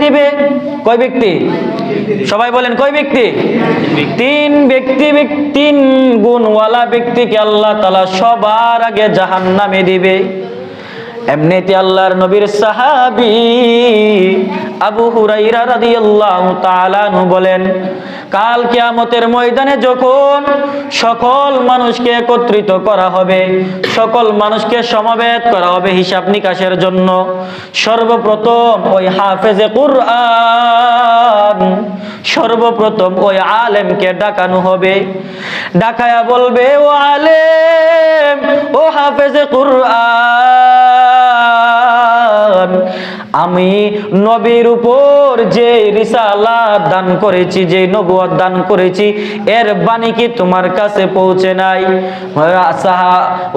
দিবে। কয় ব্যক্তি? সবাই বলেন কয় ব্যক্তি? তিন ব্যক্তি। তিন গুণওয়ালা ব্যক্তিকে আল্লাহ তাআলা সবার আগে জাহান্নামে দিবে। এমনিতে আল্লাহর নবীর সাহাবী আবু হুরায়রা রাদিয়াল্লাহু তাআলা আনহু বলেন, কাল কিয়ামতের ময়দানে যখন সকল মানুষকে একত্রিত করা হবে, সকল মানুষকে সমবেত করা হবে হিসাব নিকাশের জন্য, সর্বপ্রথম ওই হাফেজে কুরআন, সর্বপ্রথম ওই আলেমকে ডাকানো হবে। ডাকায়া বলবে, ও আলেম, ও হাফেজে কুরআন, আমি নবীর উপর যে রিসালাত দান করেছি, যে নবুয়ত দান করেছি, এর বাণী কি তোমার কাছে পৌঁছে নাই?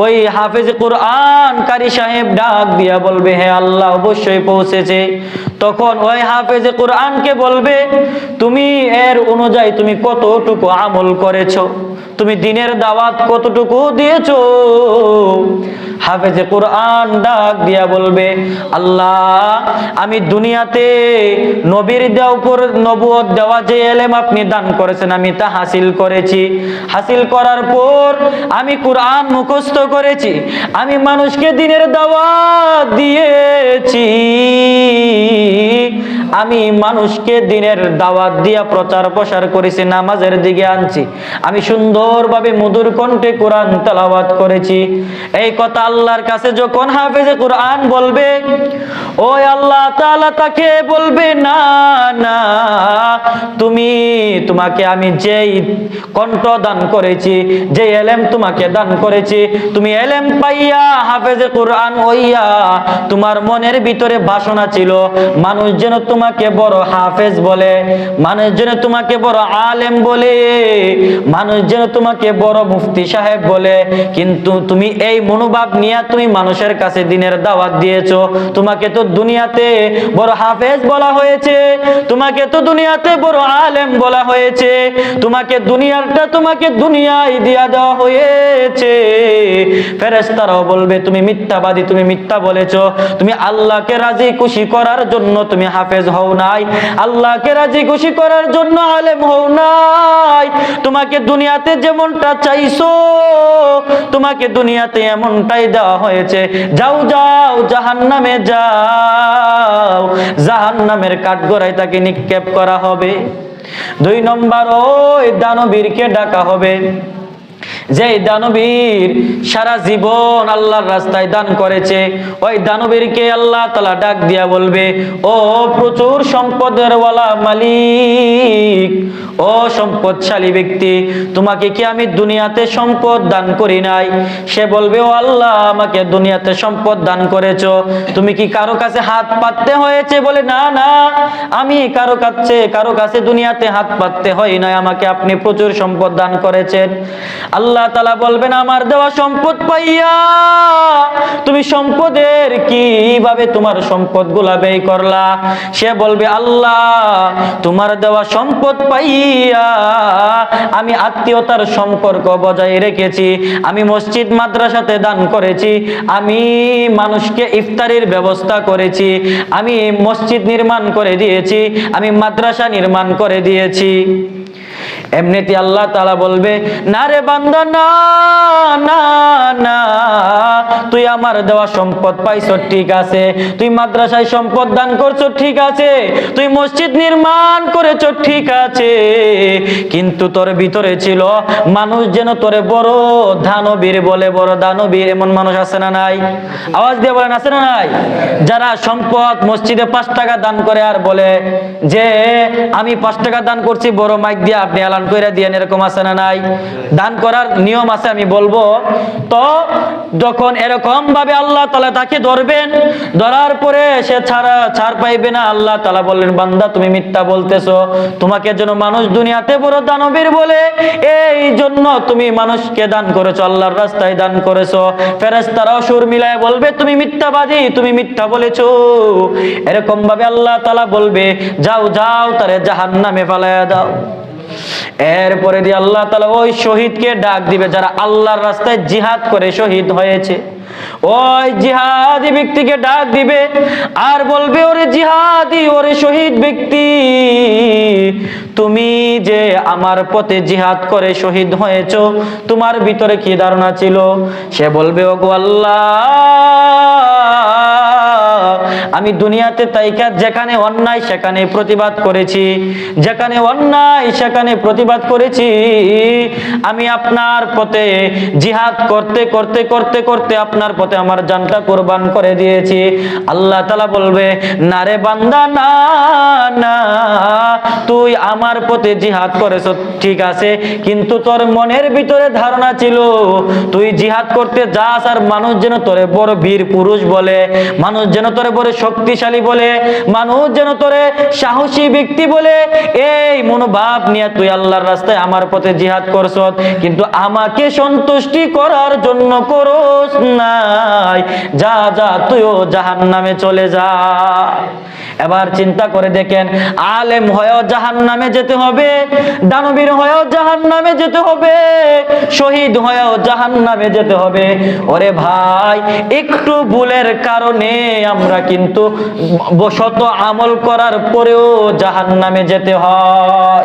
ওই হাফেজ কুরআন কারি সাহেব ডাক দিয়া বলবে, হে আল্লাহ, অবশ্যই পৌঁছেছে। তখন ওই হাফেজ কুরআনকে বলবে, তুমি এর অনুযায়ী তুমি কতটুকু আমল করেছো, তুমি দিনের দাওয়াত কতটুকু দিয়েছো? হাফেজে কুরআন ডাক দিয়া বলবে, আল্লাহ, আমি দুনিয়াতে নবীর উপর নবুয়ত দেওয়া যে ইলম আপনি দান করেছেন আমি তা হাসিল করেছি। হাসিল করার পর আমি কুরআন মুখস্থ করেছি, আমি মানুষকে দিনের দাওয়াত দিয়েছি, আমি মানুষকে দিনের দাওয়াত দিয়া প্রচার প্রসার করেছি, নামাজের দিকে আনছি, আমি সুন্দরভাবে মধুর কণ্ঠে কোরআন তেলাওয়াত করেছি। এই কথা আল্লাহর কাছে যখন হাফেজে কুরআন বলবে, ওই আল্লাহ তাআলা তাকে বলবে, না না, তোমাকে আমি যেই কণ্ঠ দান করেছি, যে ইলম তোমাকে দান করেছি, তুমি ইলম পাইয়া হাফেজে কুরআন হইয়া তোমার মনের ভিতরে বাসনা ছিল মানুষ যেন তোমাকে বড় হাফেজ বলে, মানুষ যেন তোমাকে বড় আলেম বলে, মানুষ যেন তোমাকে বড় মুফতি সাহেব বলে, কিন্তু তুমি এই মনোভাব নিয়ে তুমি মানুষের কাছে দিনের দাওয়াত দিয়েছো। তোমাকে তো দুনিয়াতে বড় হাফেজ বলা হয়েছে, তোমাকে তো দুনিয়াতে বড় আলেম বলা হয়েছে, তোমাকে দুনিয়ায় দিয়া দেওয়া হয়েছে। ফেরেশতারাও বলবে, তুমি মিথ্যাবাদী, তুমি মিথ্যা বলেছো, তুমি আল্লাহকে রাজি খুশি করার জন্য তুমি হাফেজ হও নাই, আল্লাহকে রাজি খুশি করার জন্য আলেম হও নাই, তোমাকে দুনিয়াতে যেমনটা চাইছো তোমাকে দুনিয়াতে এমনটাই দেওয়া হয়েছে। যাও যাও, জাহান্নামে যাও, জাহান্নামের কাঠগড়ায় তাকে নিক্ষেপ করা হবে। 2 নম্বর, ওই দানবীরকে ডাকা হবে, যে দানবীর সারা জীবন আল্লাহর রাস্তায় দান করেছে। ওই দানবীরকে আল্লাহ তাআলা ডাক দিয়া বলবে, ও প্রচুর সম্পদের ওয়ালা মালিক, ও সম্পদশালী ব্যক্তি, তোমাকে কি আমি দুনিয়াতে সম্পদ দান করি নাই? সে বলবে, ও আল্লাহ, আমাকে দুনিয়াতে সম্পদ দান করেছো, তুমি কি কারো কাছে হাত পাততে হয়েছে? বলে, না না, আমি কারো কাছে দুনিয়াতে হাত পাততে হয় নাই, আমাকে আপনি প্রচুর সম্পদ দান করেছেন। আল্লাহ তাআলা বলবেন, আমার দেওয়া সম্পদ পাইয়া তুমি সম্পদের কিভাবে তোমার সম্পদগুলা ব্যয় করলা? সে বলবে, আল্লাহ, তোমার দেওয়া সম্পদ পাইয়া আমি আত্মীয়তার সম্পর্ক বজায় রেখেছি, আমি মসজিদ মাদ্রাসাতে দান করেছি, আমি মানুষকে ইফতারির ব্যবস্থা করেছি, আমি মসজিদ নির্মাণ করে দিয়েছি, আমি মাদ্রাসা নির্মাণ করে দিয়েছি। এমনিতে আল্লাহ তাআলা বলবে, না রে বান্দা, না না না, তুই আমার দেওয়া সম্পদ পাইছো ঠিক আছে, তুই মাদ্রাসায় সম্পদ দান করছো ঠিক আছে, তুই মসজিদ নির্মাণ করেছো ঠিক আছে, কিন্তু তোর ভিতরে ছিল মানুষ যেন তোরে বড় দানবীর বলে, বড় দানবীর। এমন মানুষ আছে না নাই? আওয়াজ দিয়ে বলেন, আছে না নাই? যারা সম্পদ মসজিদে 5 টাকা দান করে আর বলে যে আমি 5 টাকা দান করছি, বড় মাইক দিয়ে আপনি এলান করে দিয়েন, এরকম আছে না নাই? দান করার নিয়ম আছে, আমি বলবো। তো যখন এরকম ভাবে আল্লাহ তাআলা তাকে ধরবেন, ধরার পরে সে ছাড় পাইবে না। আল্লাহ তাআলা বললেন, বান্দা, তুমি মিথ্যা বলতেছো, তোমাকে যেন মানুষ দুনিয়াতে বড় দানবীর বলে, এই জন্য তুমি মানুষকে দান করেছো, আল্লাহর রাস্তায় দান করেছো। ফেরেশতারাও সুর মিলায় বলবে, তুমি মিথ্যাবাদী, তুমি মিথ্যা বলেছো। এরকম ভাবে আল্লাহ তাআলা বলবে, যাও যাও, তারে জাহান্নামে ফেলায়া দাও। এরপরে দিয়ে আল্লাহ তাআলা ওই শহীদকে ডাক দিবে যারা আল্লাহর রাস্তায় জিহাদ করে শহীদ হয়েছে। ওই জিহাদি ব্যক্তিকে ডাক দিবে আর বলবে, ওরে জিহাদি, ওরে শহীদ ব্যক্তি, তুমি যে আমার পথে জিহাদ করে শহীদ হয়েছো, তোমার ভিতরে কি ধারণা ছিল? সে বলবে, ওগো আল্লাহ, আমি দুনিয়াতে তাইকা যেখানে অন্যায় সেখানে প্রতিবাদ করেছি, যেখানে অন্যায় সেখানে প্রতিবাদ করেছি। আমি আপনার পথে জিহাদ করতে করতে করতে করতে আপনার পথে আমার জানটা কুরবান করে দিয়েছি। আল্লাহ তাআলা বলবে, না রে বান্দা, না না, তুই আমার পথে জিহাদ করেছ ঠিক আছে, কিন্তু তোর মনের ভিতরে ধারণা ছিল তুই জিহাদ করতে যাস আর মানুষ যেন তোরে বড় বীর পুরুষ বলে, মানুষ যেন তোরে বড় শক্তিশালী বলে, মানুষ যেন তোরে সাহসী ব্যক্তি বলে। এই মনোভাব নিয়ে তুই আল্লাহর রাস্তায় আমার পথে জিহাদ করছ, কিন্তু আমাকে সন্তুষ্টি করার জন্য করস নাই। যা যা, তুইও জাহান্নামে চলে যা। এবার চিন্তা করে দেখেন, আলেম হয়েও জাহান্নামে যেতে হবে, দানবীর হয়েও জাহান্নামে যেতে হবে, শহীদ হয়েও জাহান্নামে যেতে হবে। ওরে ভাই, একটু ভুলের কারণে আমরা কিন্তু শত আমল করার পরেও জাহান্নামে যেতে হয়।